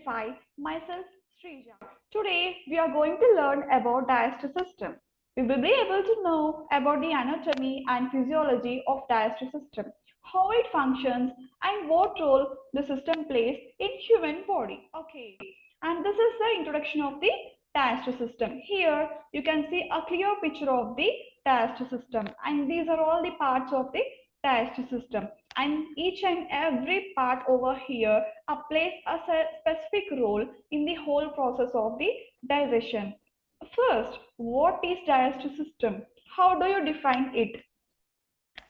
Demystify. Myself, Srija. Today, we are going to learn about digestive system. We will be able to know about the anatomy and physiology of digestive system, how it functions, and what role the system plays in human body. Okay, and this is the introduction of the digestive system. Here, you can see a clear picture of the digestive system, and these are all the parts of the digestive system, and each and every part over here plays a specific role in the whole process of the digestion. First, what is digestive system? How do you define it?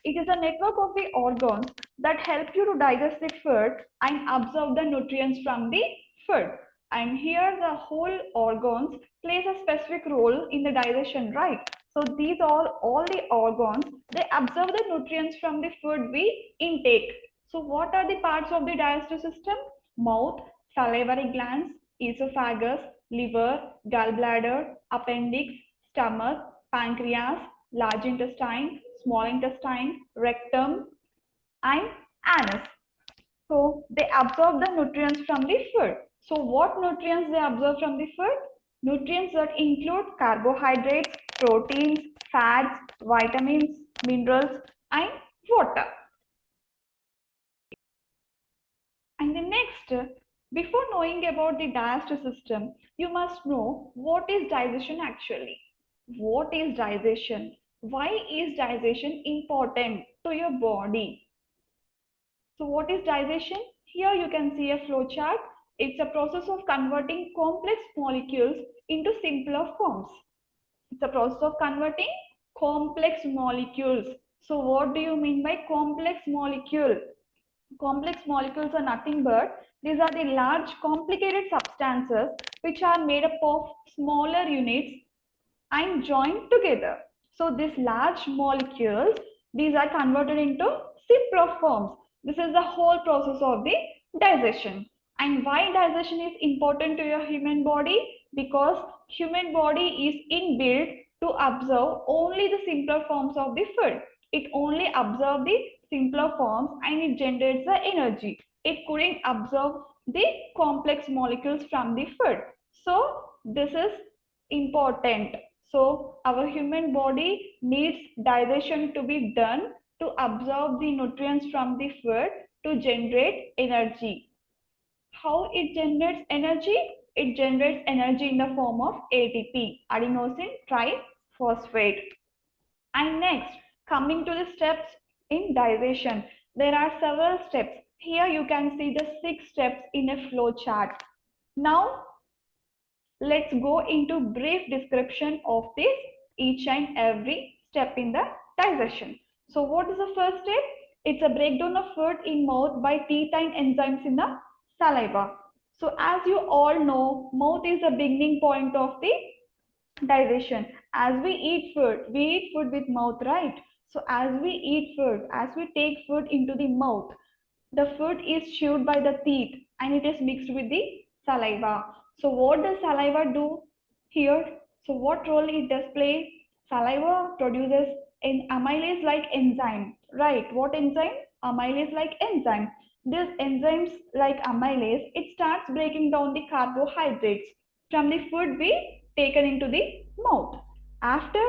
It is a network of the organs that help you to digest the food and absorb the nutrients from the food. And here the whole organs plays a specific role in the digestion, right? So these all the organs, they absorb the nutrients from the food we intake. So what are the parts of the digestive system? Mouth, salivary glands, esophagus, liver, gallbladder, appendix, stomach, pancreas, large intestine, small intestine, rectum, and anus. So they absorb the nutrients from the food. So what nutrients they absorb from the food? Nutrients that include carbohydrates, proteins, fats, vitamins, minerals, and water. And the next, before knowing about the digestive system, you must know what is digestion actually. What is digestion? Why is digestion important to your body? So what is digestion? Here you can see a flow chart. It's a process of converting complex molecules into simpler forms. It's a process of converting complex molecules. So what do you mean by complex molecule? Complex molecules are nothing but these are the large complicated substances which are made up of smaller units and joined together. So these large molecules, these are converted into simpler forms. This is the whole process of the digestion. And why digestion is important to your human body? Because human body is inbuilt to absorb only the simpler forms of the food. It only absorbs the simpler forms and it generates the energy. It couldn't absorb the complex molecules from the food. So this is important. So our human body needs digestion to be done to absorb the nutrients from the food to generate energy. How it generates energy? It generates energy in the form of ATP, adenosine triphosphate. And next, coming to the steps in digestion, there are several steps. Here you can see the 6 steps in a flow chart. Now, let's go into brief description of this each and every step in the digestion. So what is the first step? It's a breakdown of food in mouth by teeth and enzymes in the saliva. So as you all know, mouth is the beginning point of the digestion. As we eat food with mouth, right? So as we eat food, as we take food into the mouth, the food is chewed by the teeth and it is mixed with the saliva. So what does saliva do here? So what role it does play? Saliva produces an amylase-like enzyme, right? What enzyme? Amylase-like enzyme. This enzymes like amylase, it starts breaking down the carbohydrates from the food we taken into the mouth. After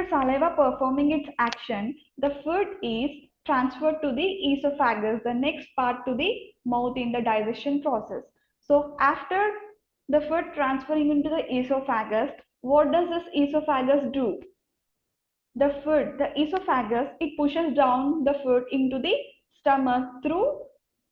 saliva performing its action, the food is transferred to the esophagus, the next part to the mouth in the digestion process. So after the food transferring into the esophagus, what does this esophagus do? The esophagus, it pushes down the food into the stomach through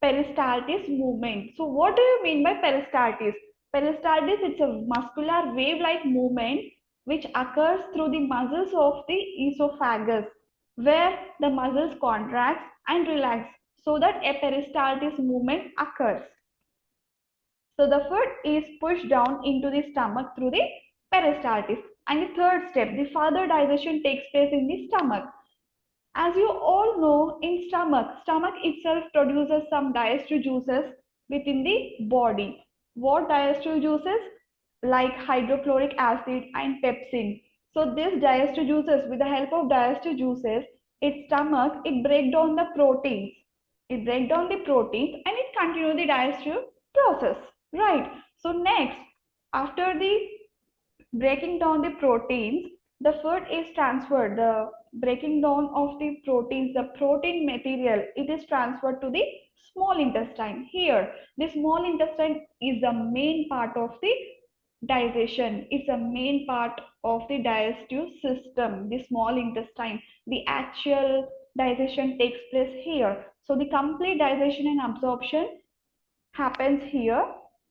peristaltis movement. So what do you mean by peristaltis? Peristaltis, it's a muscular wave-like movement which occurs through the muscles of the esophagus, where the muscles contract and relax so that a peristaltis movement occurs. So the food is pushed down into the stomach through the peristaltis. And the third step, the further digestion takes place in the stomach. As you all know, in stomach itself produces some digestive juices within the body. What digestive juices? Like hydrochloric acid and pepsin. So these digestive juices, with the help of digestive juices, its stomach, it breaks down the proteins. It breaks down the proteins and it continue the digestive process, right? So next, after the breaking down the proteins, the food is transferred. The breaking down of the proteins, the protein material, it is transferred to the small intestine. Here, the small intestine is the main part of the digestion. It's a main part of the digestive system, the small intestine. The actual digestion takes place here. So the complete digestion and absorption happens here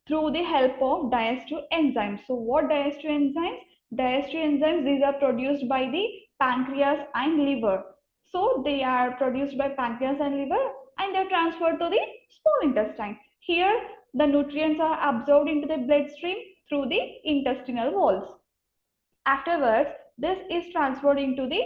through the help of digestive enzymes. So what digestive enzymes? Digestive enzymes, these are produced by the pancreas and liver. So they are produced by pancreas and liver and they are transferred to the small intestine. Here the nutrients are absorbed into the bloodstream through the intestinal walls. Afterwards, this is transferred into the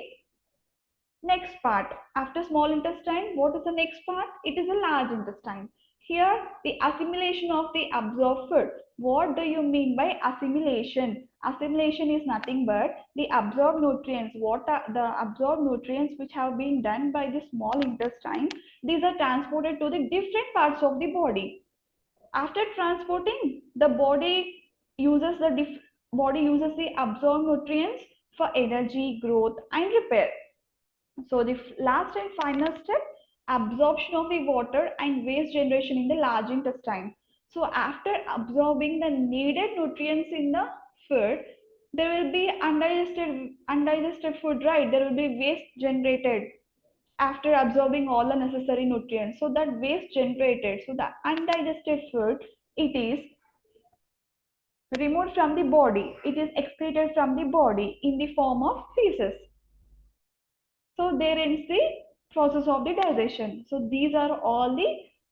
next part. After small intestine, what is the next part? It is a large intestine. Here, the assimilation of the absorbed food. What do you mean by assimilation? Assimilation is nothing but the absorbed nutrients. What are the absorbed nutrients which have been done by the small intestine? These are transported to the different parts of the body. After transporting, the body uses the absorbed nutrients for energy, growth, and repair. So the last and final step, absorption of the water and waste generation in the large intestine. So after absorbing the needed nutrients in the food, there will be undigested food, right? There will be waste generated after absorbing all the necessary nutrients. So that waste generated, so the undigested food, it is removed from the body. It is excreted from the body in the form of feces. So there ends the process of the digestion. So these are all the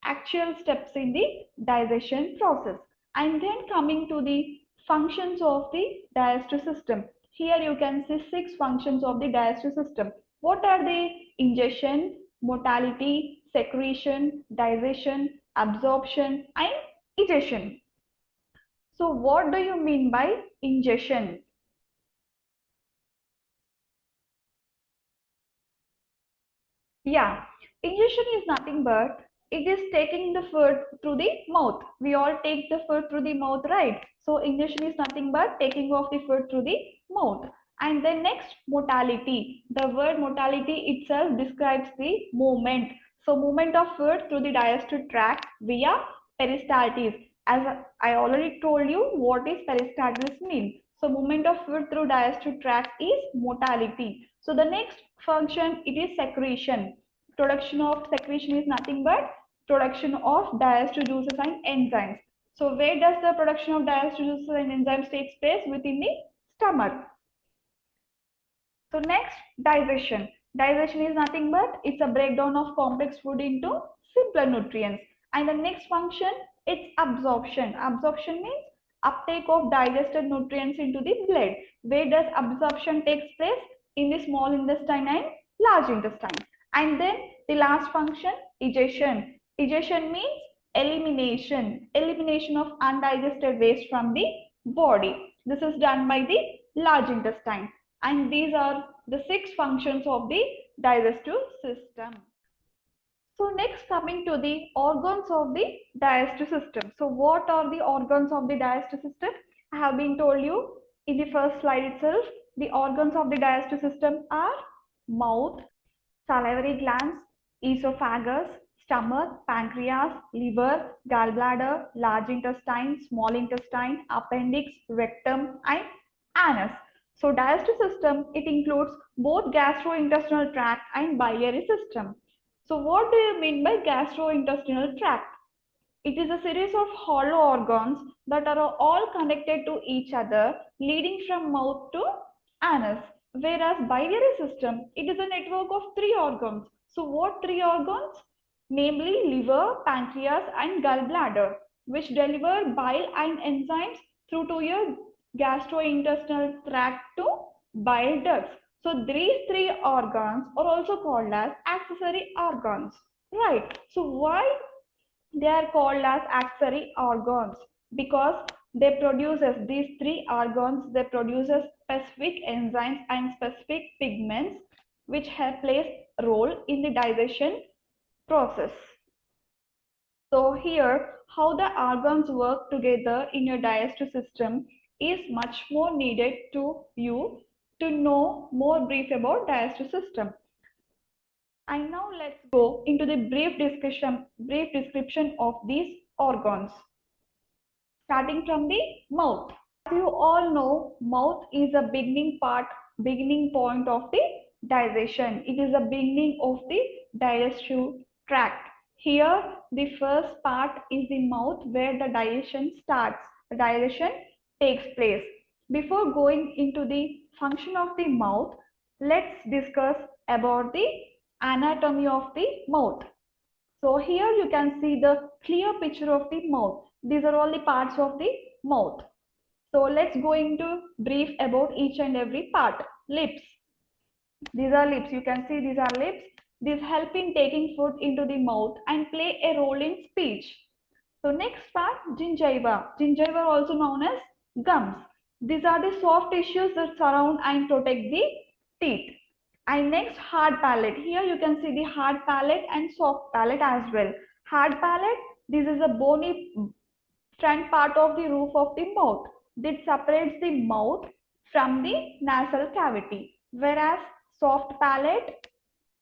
actual steps in the digestion process. And then coming to the functions of the digestive system. Here you can see 6 functions of the digestive system. What are they? Ingestion, motility, secretion, digestion, absorption, and egestion. So what do you mean by ingestion? Yeah, ingestion is nothing but it is taking the food through the mouth. We all take the food through the mouth, right? So ingestion is nothing but taking of the food through the mouth. And then next, motility. The word motility itself describes the movement. So movement of food through the digestive tract via peristaltis. As I already told you, what is peristaltis mean? So movement of food through digestive tract is motility. So the next function, it is secretion. Production of secretion is nothing but production of digestive juices and enzymes. So where does the production of digestive juices and enzymes takes place? Within the stomach. So next, digestion. Digestion is nothing but it's a breakdown of complex food into simpler nutrients. And the next function, it's absorption. Absorption means uptake of digested nutrients into the blood. Where does absorption takes place? In the small intestine and large intestine. And then the last function, egestion. Egestion means elimination. Elimination of undigested waste from the body. This is done by the large intestine. And these are the 6 functions of the digestive system. So next, coming to the organs of the digestive system. So what are the organs of the digestive system? I have been told you in the first slide itself. The organs of the digestive system are mouth, salivary glands, esophagus, stomach, pancreas, liver, gallbladder, large intestine, small intestine, appendix, rectum, and anus. So digestive system, it includes both gastrointestinal tract and biliary system. So what do you mean by gastrointestinal tract? It is a series of hollow organs that are all connected to each other, leading from mouth to anus. Whereas biliary system, it is a network of 3 organs. So what 3 organs? Namely liver, pancreas, and gallbladder, which deliver bile and enzymes through to your gastrointestinal tract to bile ducts. So these 3 organs are also called as accessory organs, right? So why they are called as accessory organs? Because they produces these 3 organs, they produces specific enzymes and specific pigments which have plays a role in the digestion process. So here, how the organs work together in your digestive system is much more needed to you to know more brief about digestive system. And now let's go into the brief description of these organs, starting from the mouth. As you all know, mouth is a beginning point of the digestion. It is the beginning of the digestive tract. Here, the first part is the mouth where the digestion starts. The digestion takes place. Before going into the function of the mouth, let's discuss about the anatomy of the mouth. So here you can see the clear picture of the mouth. These are all the parts of the mouth. So let's go into brief about each and every part. Lips. These are lips. You can see these are lips. These help in taking food into the mouth and play a role in speech. So next part, gingiva. Gingiva also known as gums. These are the soft tissues that surround and protect the teeth. And next, hard palate. Here you can see the hard palate and soft palate as well. Hard palate, this is a bony front part of the roof of the mouth that separates the mouth from the nasal cavity. Whereas soft palate,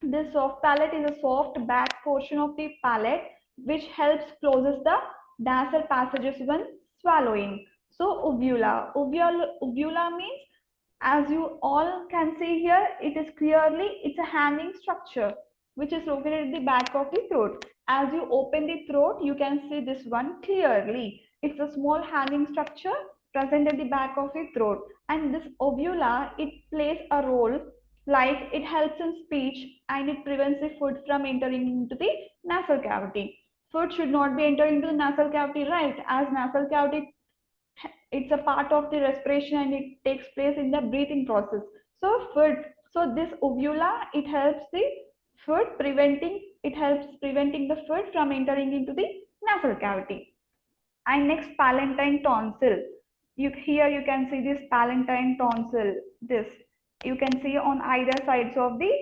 this soft palate is a soft back portion of the palate which helps closes the nasal passages when swallowing. So uvula means, as you all can see here, it's a hanging structure which is located at the back of the throat. As you open the throat, you can see this one clearly. It's a small hanging structure present at the back of the throat, and this uvula, it plays a role like it helps in speech and it prevents the food from entering into the nasal cavity. Food should not be entering into the nasal cavity, right? As nasal cavity, it's a part of the respiration and it takes place in the breathing process. So this uvula, it helps preventing the food from entering into the nasal cavity. And next, palatine tonsil. Here you can see this palatine tonsil. This you can see on either sides of the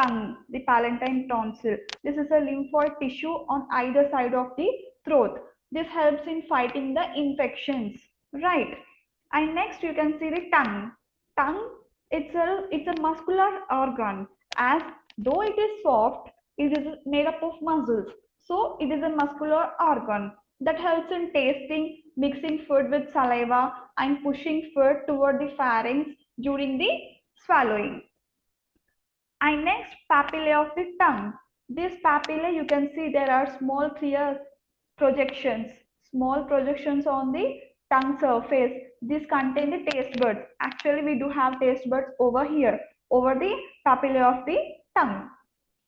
tongue, the palatine tonsil. This is a lymphoid tissue on either side of the throat. This helps in fighting the infections, right? And next you can see the tongue. Tongue itself, it's a muscular organ. As though it is soft, it is made up of muscles. So it is a muscular organ that helps in tasting, mixing food with saliva and pushing food toward the pharynx during the swallowing. And next, papillae of the tongue. This papillae, you can see there are small clear projections, small projections on the tongue surface. These contain the taste buds. Actually, we do have taste buds over here, over the papillae of the tongue.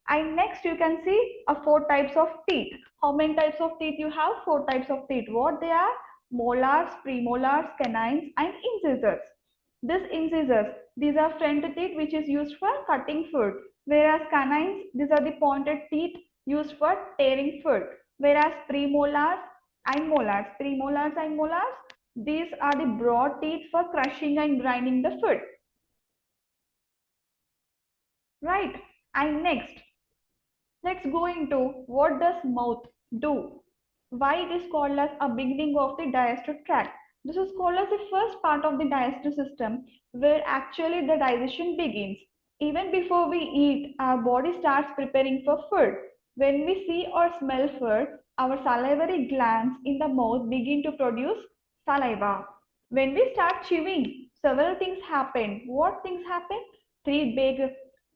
And next you can see 4 types of teeth. How many types of teeth you have? 4 types of teeth. What they are? Molars, premolars, canines and incisors. These are front teeth which is used for cutting food. Whereas canines, these are the pointed teeth used for tearing food. Whereas premolars and molars, these are the broad teeth for crushing and grinding the food. Right? And next, let's go into what does mouth do. Why it is called as a beginning of the digestive tract. This is called as the first part of the digestive system where actually the digestion begins. Even before we eat, our body starts preparing for food. When we see or smell food, our salivary glands in the mouth begin to produce saliva. When we start chewing, several things happen. What things happen? 3 big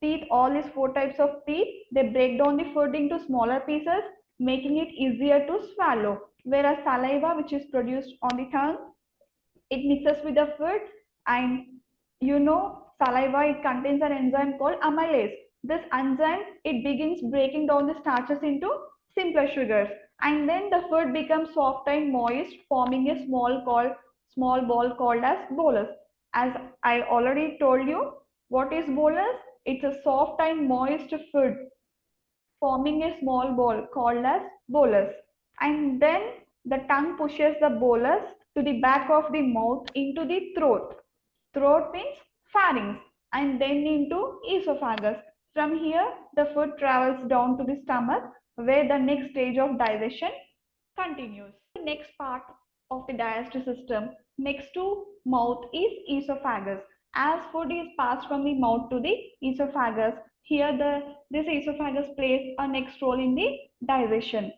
teeth, all these 4 types of teeth, they break down the food into smaller pieces, making it easier to swallow. Whereas saliva, which is produced on the tongue, it mixes with the food, and saliva, it contains an enzyme called amylase. This enzyme, it begins breaking down the starches into simpler sugars, and then the food becomes soft and moist, forming a small ball called as bolus. As I already told you, what is bolus? It's a soft and moist food forming a small ball called as bolus. And then the tongue pushes the bolus to the back of the mouth into the throat. Throat means pharynx, and then into esophagus. From here, the food travels down to the stomach where the next stage of digestion continues. The next part of the digestive system next to mouth is esophagus. As food is passed from the mouth to the esophagus, here this esophagus plays a next role in the digestion.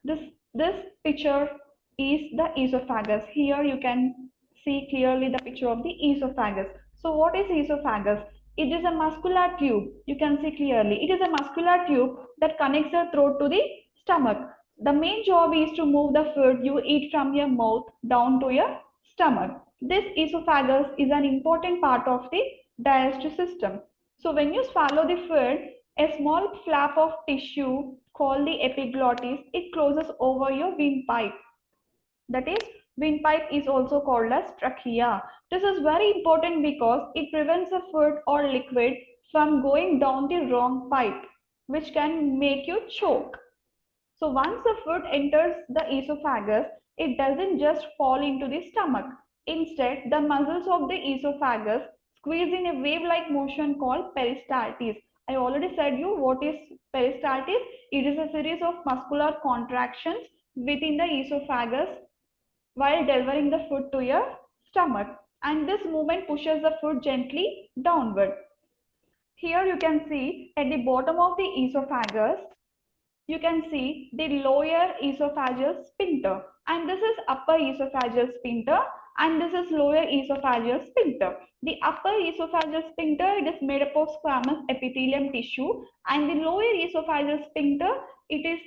This picture is the esophagus. Here you can see clearly the picture of the esophagus. So what is esophagus? It is a muscular tube. You can see clearly. It is a muscular tube that connects the throat to the stomach. The main job is to move the food you eat from your mouth down to your stomach. This esophagus is an important part of the digestive system. So when you swallow the food, a small flap of tissue called the epiglottis, it closes over your windpipe. That is, windpipe is also called as trachea. This is very important because it prevents the food or liquid from going down the wrong pipe, which can make you choke. So once the food enters the esophagus, it doesn't just fall into the stomach. Instead, the muscles of the esophagus squeeze in a wave-like motion called peristaltis. I already said you what is peristaltis. It is a series of muscular contractions within the esophagus while delivering the food to your stomach. And this movement pushes the food gently downward. Here you can see at the bottom of the esophagus, you can see the lower esophageal sphincter, and this is upper esophageal sphincter, and this is lower esophageal sphincter. The upper esophageal sphincter, it is made up of squamous epithelium tissue, and the lower esophageal sphincter, it is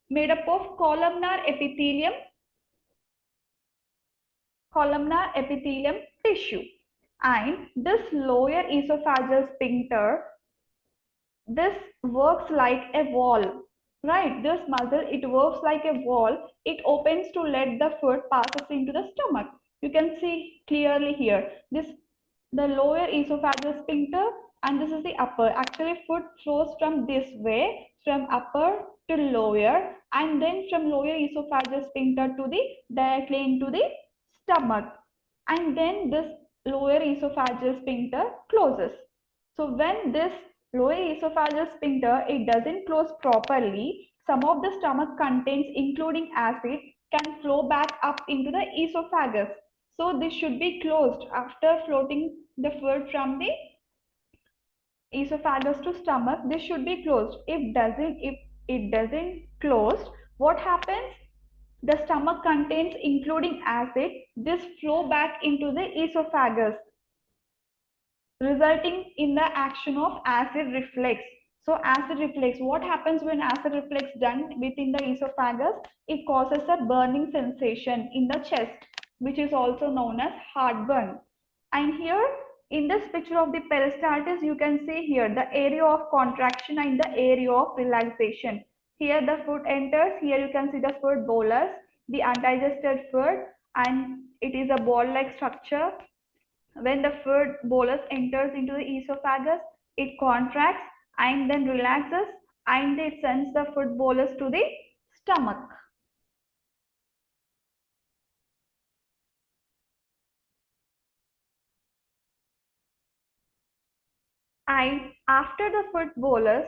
made up of columnar epithelium tissue. And this lower esophageal sphincter, this works like a wall. Right, this muscle, it works like a wall. It opens to let the food passes into the stomach. You can see clearly here. This the lower esophageal sphincter, and this is the upper. Actually, food flows from this way, from upper to lower, and then from lower esophageal sphincter to the directly into the stomach. And then this lower esophageal sphincter closes. So when this lower esophageal sphincter, it doesn't close properly, some of the stomach contents, including acid, can flow back up into the esophagus. So this should be closed after floating the food from the esophagus to stomach. This should be closed. If it doesn't close, what happens? The stomach contents, including acid, this flow back into the esophagus, resulting in the action of acid reflux. So acid reflux, what happens when acid reflux done within the esophagus? It causes a burning sensation in the chest, which is also known as heartburn. And here in this picture of the peristaltis, you can see here the area of contraction and the area of relaxation. Here the food enters, here you can see the food bolus, the undigested food, and it is a ball-like structure. When the food bolus enters into the esophagus, it contracts and then relaxes, and it sends the food bolus to the stomach. And after the food bolus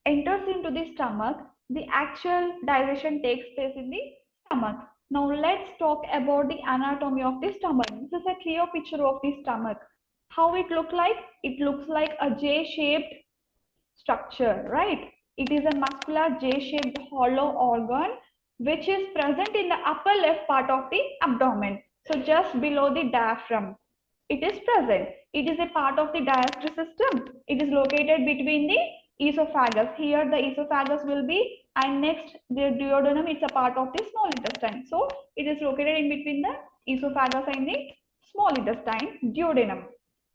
enters into the stomach, the actual digestion takes place in the stomach. Now let's talk about the anatomy of the stomach. This is a clear picture of the stomach. How it looks like? It looks like a J-shaped structure, right? It is a muscular J-shaped hollow organ which is present in the upper left part of the abdomen. So just below the diaphragm, it is present. It is a part of the digestive system. It is located between the esophagus. Here the esophagus will be, and next the duodenum, it's a part of the small intestine. So it is located in between the esophagus and the small intestine, duodenum.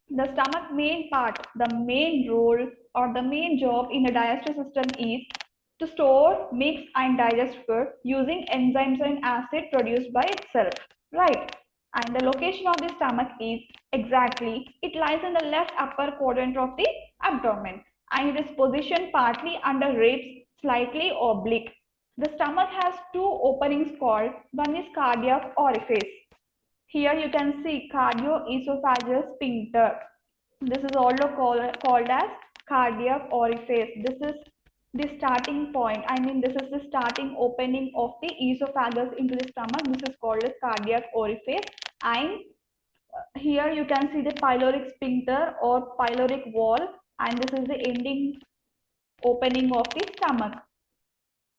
The stomach main part, the main role or the main job in the digestive system is to store, mix and digest food using enzymes and acid produced by itself, right? And the location of the stomach is exactly, it lies in the left upper quadrant of the abdomen, and it is positioned partly under ribs, slightly oblique. The stomach has two openings called, one is cardiac orifice. Here you can see cardioesophageal sphincter. This is also called as cardiac orifice. This is the starting point. I mean, this is the starting opening of the esophagus into the stomach. This is called as cardiac orifice. And here you can see the pyloric sphincter or pyloric wall, and this is the ending opening of the stomach.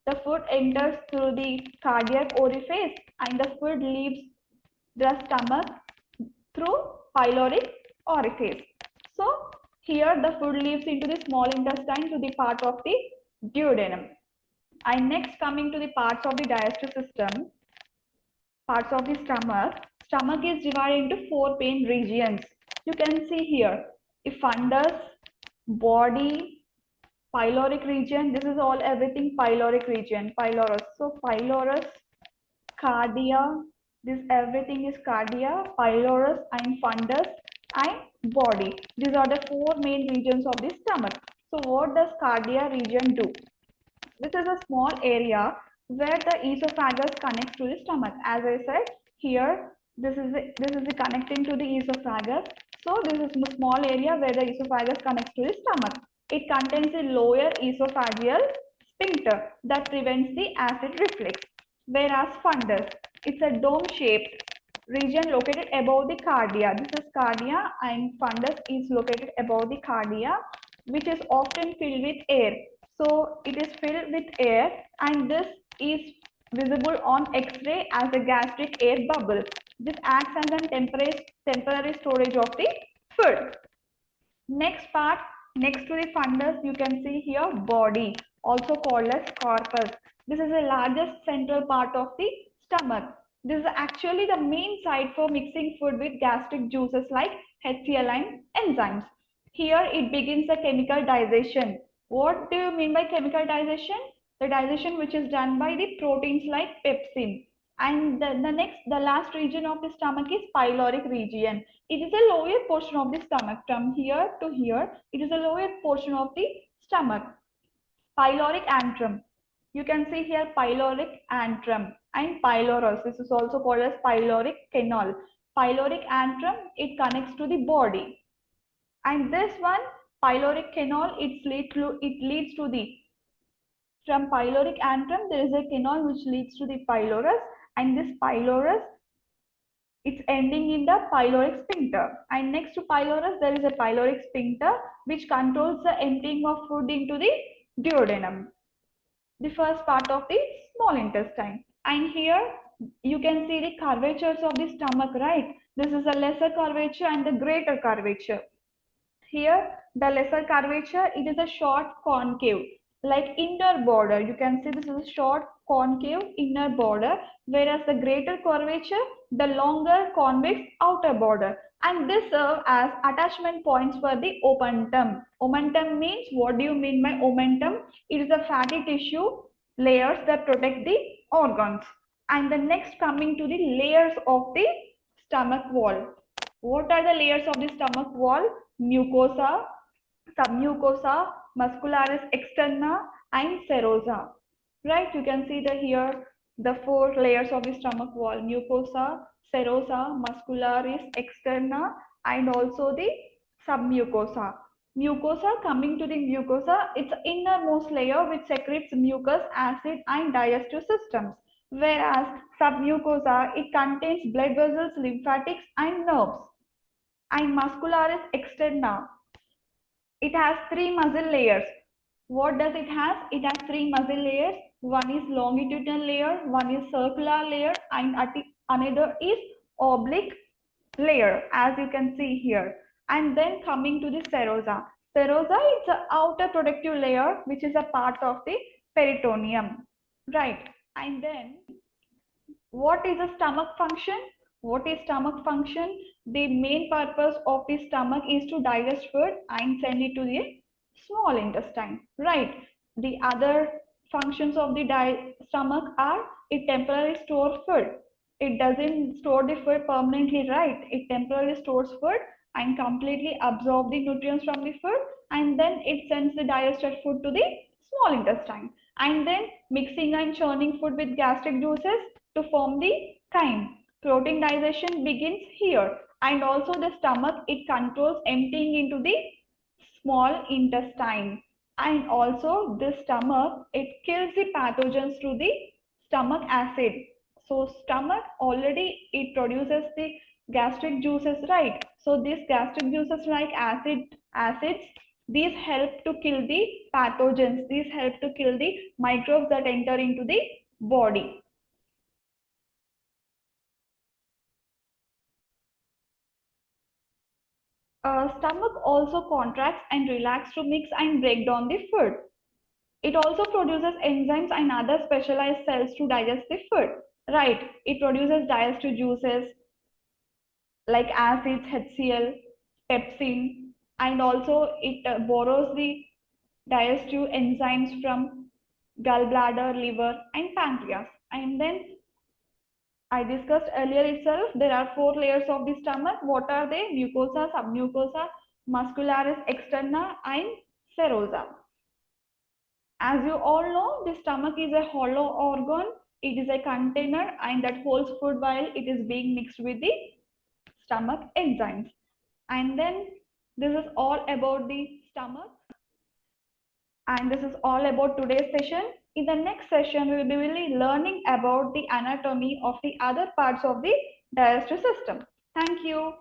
The food enters through the cardiac orifice and the food leaves the stomach through pyloric orifice. So here the food leaves into the small intestine to the part of the duodenum. And next, coming to the parts of the digestive system, parts of the stomach. Stomach is divided into four main regions. You can see here, the fundus, body, pyloric region. This is all everything pyloric region, pylorus. So pylorus, cardia, this everything is cardia, pylorus and fundus and body. These are the four main regions of the stomach. So what does cardia region do? This is a small area where the esophagus connects to the stomach. As I said, here this is the connecting to the esophagus. So this is a small area where the esophagus connects to the stomach. It contains the lower esophageal sphincter that prevents the acid reflux. Whereas fundus, it's a dome-shaped region located above the cardia. This is cardia and fundus is located above the cardia, which is often filled with air. So it is filled with air and this is visible on X-ray as a gastric air bubble. This acts as a temporary storage of the food. Next part, next to the fundus, you can see here body, also called as corpus. This is the largest central part of the stomach. This is actually the main site for mixing food with gastric juices like HCl and enzymes. Here it begins the chemical digestion. What do you mean by chemical digestion? The digestion which is done by the proteins like pepsin. And the last region of the stomach is pyloric region. It is the lower portion of the stomach. From here to here, it is the lower portion of the stomach. Pyloric antrum. You can see here pyloric antrum and pylorus. This is also called as pyloric canal. Pyloric antrum, it connects to the body. And this one, pyloric canal, it leads to the, from pyloric antrum, there is a canal which leads to the pylorus, and this pylorus, it's ending in the pyloric sphincter. And next to pylorus, there is a pyloric sphincter which controls the emptying of food into the duodenum, the first part of the small intestine. And here you can see the curvatures of the stomach, right? This is a lesser curvature and the greater curvature. Here, the lesser curvature, it is a short concave, like inner border. You can see this is a short concave inner border, whereas the greater curvature, the longer convex outer border. And this serve as attachment points for the omentum. Omentum means, what do you mean by omentum? It is a fatty tissue layers that protect the organs. And the next, coming to the layers of the stomach wall. What are the layers of the stomach wall? Mucosa, submucosa, muscularis externa, and serosa. Right? You can see here the four layers of the stomach wall: mucosa, serosa, muscularis externa, and also the submucosa. Mucosa, coming to the mucosa, it's the innermost layer which secretes mucus, acid, and digestive systems. Whereas submucosa, it contains blood vessels, lymphatics, and nerves. And muscularis externa, it has three muscle layers. What does it have? It has three muscle layers. One is longitudinal layer, one is circular layer, and another is oblique layer, as you can see here. And then coming to the serosa. Serosa is the outer protective layer which is a part of the peritoneum. Right. And then what is the stomach function? What is stomach function? The main purpose of the stomach is to digest food and send it to the small intestine, right? The other functions of the stomach are, it temporarily stores food. It doesn't store the food permanently, right? It temporarily stores food and completely absorb the nutrients from the food, and then it sends the digested food to the small intestine. And then mixing and churning food with gastric juices to form the chyme. Protein digestion begins here, and also the stomach, it controls emptying into the small intestine. And also the stomach, it kills the pathogens through the stomach acid. So stomach already it produces the gastric juices, right? So these gastric juices like acids, these help to kill the pathogens. These help to kill the microbes that enter into the body. Stomach also contracts and relaxes to mix and break down the food. It also produces enzymes and other specialized cells to digest the food. Right. It produces digestive juices like acids, HCl, pepsin, and also it borrows the digestive enzymes from gallbladder, liver, and pancreas. And then I discussed earlier itself, there are four layers of the stomach. What are they? Mucosa, submucosa, muscularis externa, and serosa. As you all know, the stomach is a hollow organ. It is a container and that holds food while it is being mixed with the stomach enzymes. And then this is all about the stomach. And this is all about today's session. In the next session, we will be really learning about the anatomy of the other parts of the digestive system. Thank you.